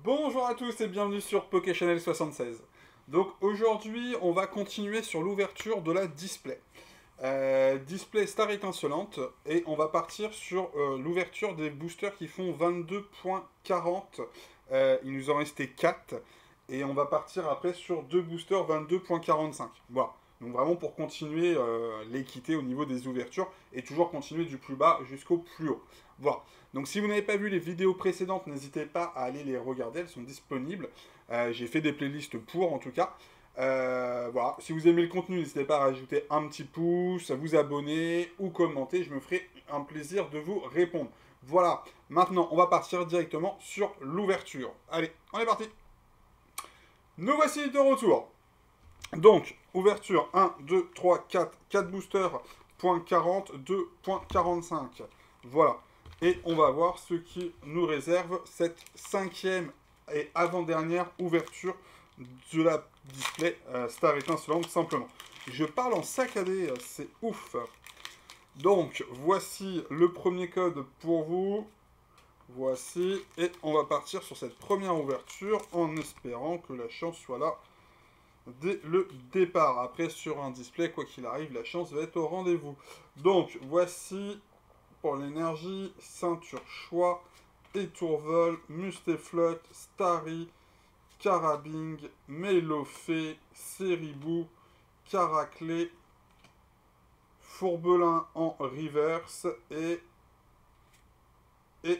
Bonjour à tous et bienvenue sur PokéChannel76. Donc aujourd'hui, on va continuer sur l'ouverture de la display. Display Star étincelante et on va partir sur l'ouverture des boosters qui font 22.40. Il nous en restait 4 et on va partir après sur deux boosters 22.45. Voilà. Donc vraiment pour continuer l'équité au niveau des ouvertures et toujours continuer du plus bas jusqu'au plus haut. Voilà. Donc si vous n'avez pas vu les vidéos précédentes, n'hésitez pas à aller les regarder, elles sont disponibles. J'ai fait des playlists pour en tout cas. Voilà. Si vous aimez le contenu, n'hésitez pas à rajouter un petit pouce, à vous abonner ou commenter. Je me ferai un plaisir de vous répondre. Voilà. Maintenant, on va partir directement sur l'ouverture. Allez, on est parti. Nous voici de retour. Donc, ouverture 1, 2, 3, 4, 4 boosters, point 40, 2.45. Voilà. Et on va voir ce qui nous réserve cette cinquième et avant-dernière ouverture de la display Star étincelante simplement. Je parle en saccadé, c'est ouf. Donc, voici le premier code pour vous. Voici, et on va partir sur cette première ouverture en espérant que la chance soit là dès le départ. Après, sur un display, quoi qu'il arrive, la chance va être au rendez-vous. Donc, voici pour l'énergie, ceinture choix, étourvol, mustéflotte, starry, carabing, mélofée, séribou, caraclé, fourbelin en reverse et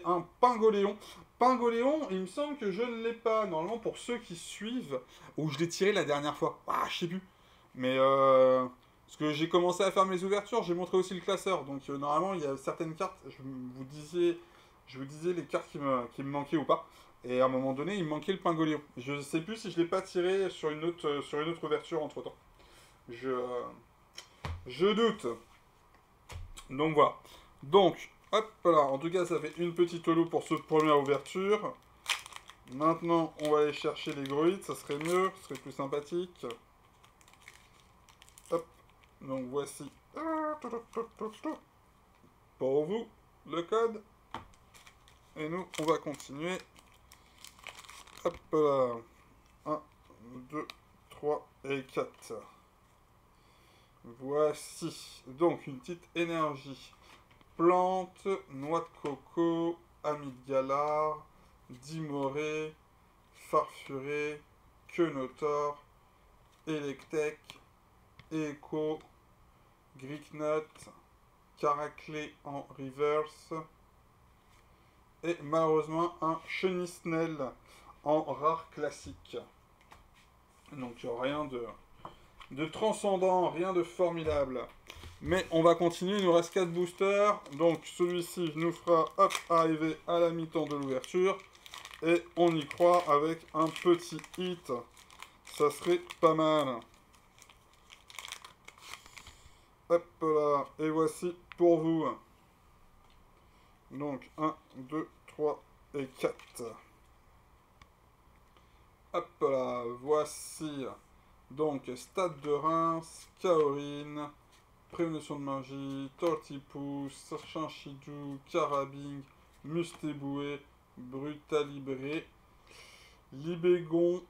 un pingoléon. Pingoléon, il me semble que je ne l'ai pas. Normalement, pour ceux qui suivent, ou je l'ai tiré la dernière fois. Ah, je sais plus. Mais parce que j'ai commencé à faire mes ouvertures, j'ai montré aussi le classeur. Donc normalement, il y a certaines cartes, je vous disais les cartes qui me manquaient ou pas. Et à un moment donné, il me manquait le pingoléon. Je ne sais plus si je l'ai pas tiré sur une autre ouverture entre temps. Je, euh, je doute. Donc voilà. Donc, hop là. En tout cas, ça fait une petite holo pour cette première ouverture. Maintenant, on va aller chercher les gruites. Ça serait mieux, ça serait plus sympathique. Hop. Donc voici. Pour vous, le code. Et nous, on va continuer. Hop là. 1, 2, 3 et 4. Voici. Donc, une petite énergie. Plante, noix de coco, ami de galar, dimoré, farfuré, quenotor, électek, écho, gricknut, caraclé en reverse, et malheureusement un chenisnel en rare classique. Donc rien de transcendant, rien de formidable. Mais on va continuer, il nous reste 4 boosters. Donc celui-ci nous fera hop, arriver à la mi-temps de l'ouverture. Et on y croit avec un petit hit. Ça serait pas mal. Hop là, et voici pour vous. Donc 1, 2, 3 et 4. Hop là, voici. Donc Stade de Reims, Kaorin, Prévention de magie, Tortipousse, Chinchidou, Carabing, Mustéboué, Brutalibré, Libégon,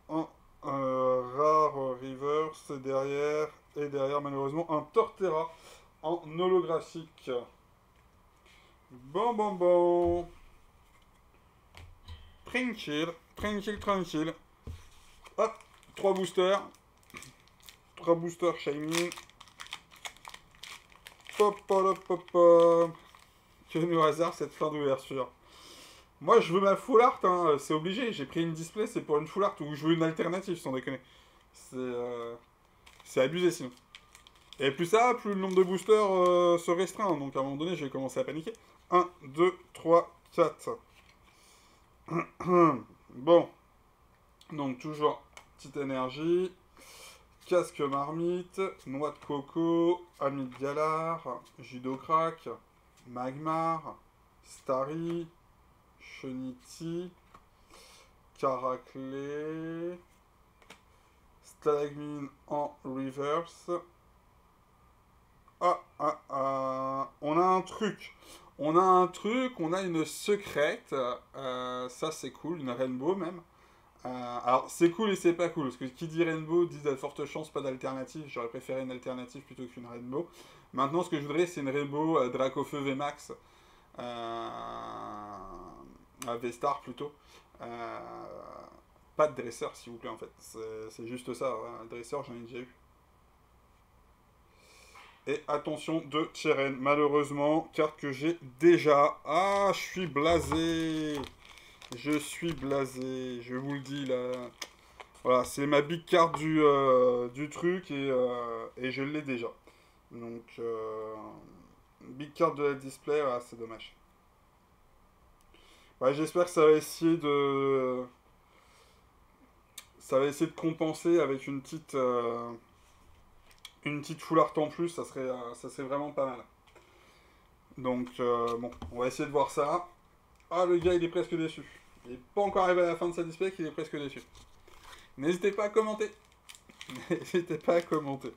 un rare reverse derrière, et derrière malheureusement un Torterra en holographique. Bon bon bon. Tranquille, tranquille, tranquille. Hop, 3 boosters. 3 boosters Shining. Pop, pop, pop, pop. Que nous réserve cette fin d'ouverture. Moi, je veux ma full art, hein, c'est obligé. J'ai pris une display, c'est pour une full art, ou je veux une alternative, sans déconner. C'est abusé, sinon. Et plus ça, plus le nombre de boosters se restreint. Donc, à un moment donné, j'ai commencé à paniquer. 1, 2, 3, 4. Bon. Donc, toujours petite énergie. Casque marmite, noix de coco, ami de galar, judocrac, magmar, starry, cheniti, caraclé, stalagmine en reverse. Ah, ah, ah, on a un truc. On a un truc, on a une secrète, ça c'est cool, une rainbow même. Alors c'est cool et c'est pas cool, parce que qui dit rainbow dit de fortes chances pas d'alternative, j'aurais préféré une alternative plutôt qu'une rainbow. Maintenant ce que je voudrais c'est une rainbow Dracofeu VMAX, V-Star plutôt. Pas de dresseur s'il vous plaît en fait, c'est juste ça, un dresseur j'en ai déjà eu. Et attention de Cheren, malheureusement, carte que j'ai déjà. Ah, je suis blasé. Je suis blasé, je vous le dis là. Voilà, c'est ma big card du truc et je l'ai déjà. Donc, big card de la display, ah, c'est dommage. Ouais, j'espère que ça va essayer de... Ça va essayer de compenser avec une petite full art en plus, ça serait vraiment pas mal. Donc, bon, on va essayer de voir ça. Ah, le gars, il est presque déçu. Il n'est pas encore arrivé à la fin de sa display qu'il est presque déçu. N'hésitez pas à commenter. N'hésitez pas à commenter.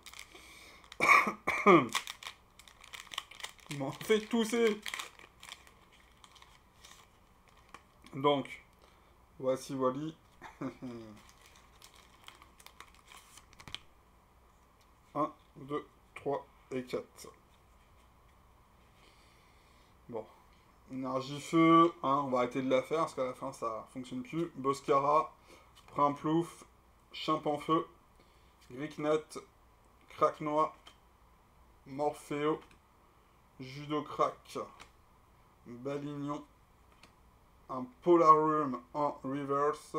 Il m'en fait tousser. Donc, voici Wally. 1, 2, 3 et 4. Bon. Énergie feu, hein, on va arrêter de la faire parce qu'à la fin ça fonctionne plus. Boscara, Primplouf, Chimpanfeu, Gricknut, Cracknois, Morpheo, Judocrack, Balignon, un Polarium en reverse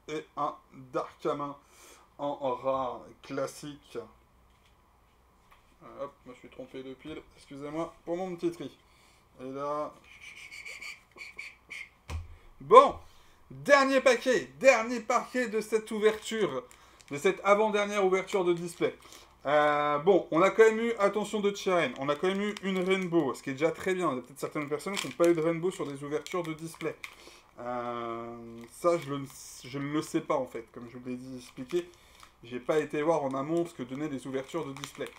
et un Darkamin en rare classique. Hop, je me suis trompé de pile, excusez-moi pour mon petit tri. Et là... Bon, dernier paquet de cette ouverture, de cette avant-dernière ouverture de display. Bon, on a quand même eu, attention de Cheren, on a quand même eu une rainbow, ce qui est déjà très bien. Il y a peut-être certaines personnes qui n'ont pas eu de rainbow sur des ouvertures de display. Ça, je ne le sais pas en fait, comme je vous l'ai dit expliqué. J'ai pas été voir en amont ce que donnaient les ouvertures de display.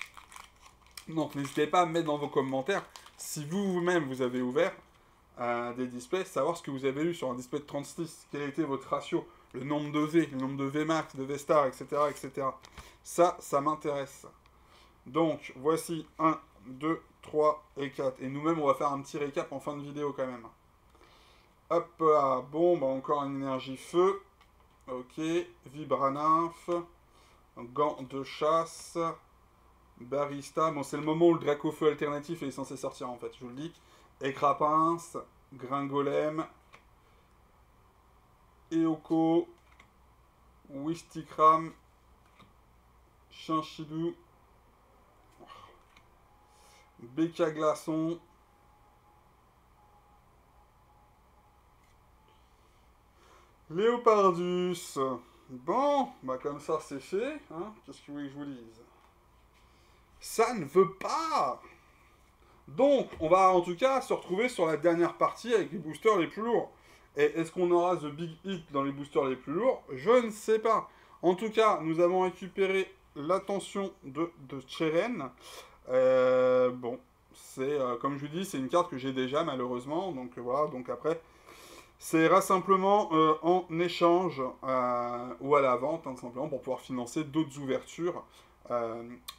Donc n'hésitez pas à me mettre dans vos commentaires si vous-même vous avez ouvert des displays, savoir ce que vous avez eu sur un display de 36, quel a été votre ratio, le nombre de V, le nombre de VMAX, de V-Star, etc., etc. Ça m'intéresse. Donc voici 1, 2, 3 et 4. Et nous-mêmes on va faire un petit récap en fin de vidéo quand même. Hop là, bon, bah encore une énergie feu. Ok, Vibranymph, gants de chasse, Barista, bon c'est le moment où le Dracofeu alternatif est censé sortir en fait, je vous le dis. Écrapince, Gringolem, Eoko, Wistikram, Chinchilou, Béca Glaçon, Léopardus. Bon, bah comme ça c'est fait, hein. Qu'est-ce que vous voulez que je vous dise? Ça ne veut pas. Donc, on va en tout cas se retrouver sur la dernière partie avec les boosters les plus lourds. Et est-ce qu'on aura The Big Hit dans les boosters les plus lourds? Je ne sais pas. En tout cas, nous avons récupéré l'attention de Cheren. Bon, c'est comme je vous dis, c'est une carte que j'ai déjà malheureusement. Donc voilà, donc après, ça ira simplement en échange ou à la vente, hein, simplement pour pouvoir financer d'autres ouvertures.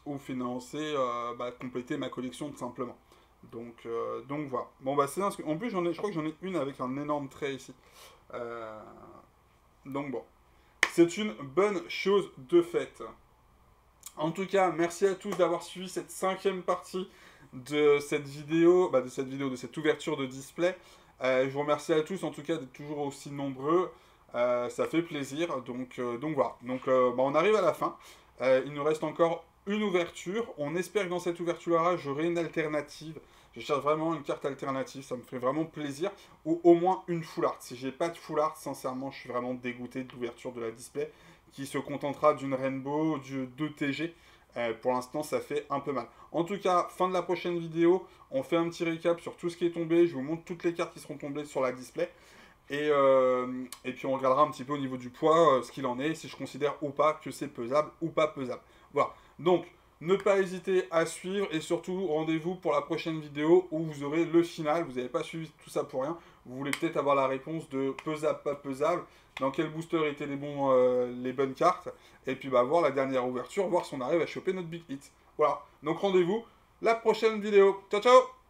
Ou financer, compléter ma collection tout simplement. Donc voilà. Bon bah c'est en plus je crois que j'en ai une avec un énorme trait ici. Donc bon, c'est une bonne chose de faite. En tout cas, merci à tous d'avoir suivi cette 5e partie de cette vidéo, de cette ouverture de display. Je vous remercie à tous en tout cas d'être toujours aussi nombreux. Ça fait plaisir. Donc voilà. Donc on arrive à la fin. Il nous reste encore une ouverture. On espère que dans cette ouverture-là, j'aurai une alternative. Je cherche vraiment une carte alternative. Ça me ferait vraiment plaisir. Ou au moins une full art. Si j'ai pas de full art, sincèrement, je suis vraiment dégoûté de l'ouverture de la display. Qui se contentera d'une rainbow, du 2TG. Pour l'instant, ça fait un peu mal. En tout cas, fin de la prochaine vidéo, on fait un petit récap sur tout ce qui est tombé. Je vous montre toutes les cartes qui seront tombées sur la display. Et puis on regardera un petit peu au niveau du poids ce qu'il en est, si je considère ou pas que c'est pesable ou pas pesable. Voilà. Donc, Ne pas hésiter à suivre et surtout rendez-vous pour la prochaine vidéo où vous aurez le final. Vous n'avez pas suivi tout ça pour rien. Vous voulez peut-être avoir la réponse de pesable, pas pesable, dans quel booster étaient les bonnes cartes, et puis bah, voir la dernière ouverture, voir si on arrive à choper notre big hit. Voilà, donc rendez-vous la prochaine vidéo. Ciao ciao.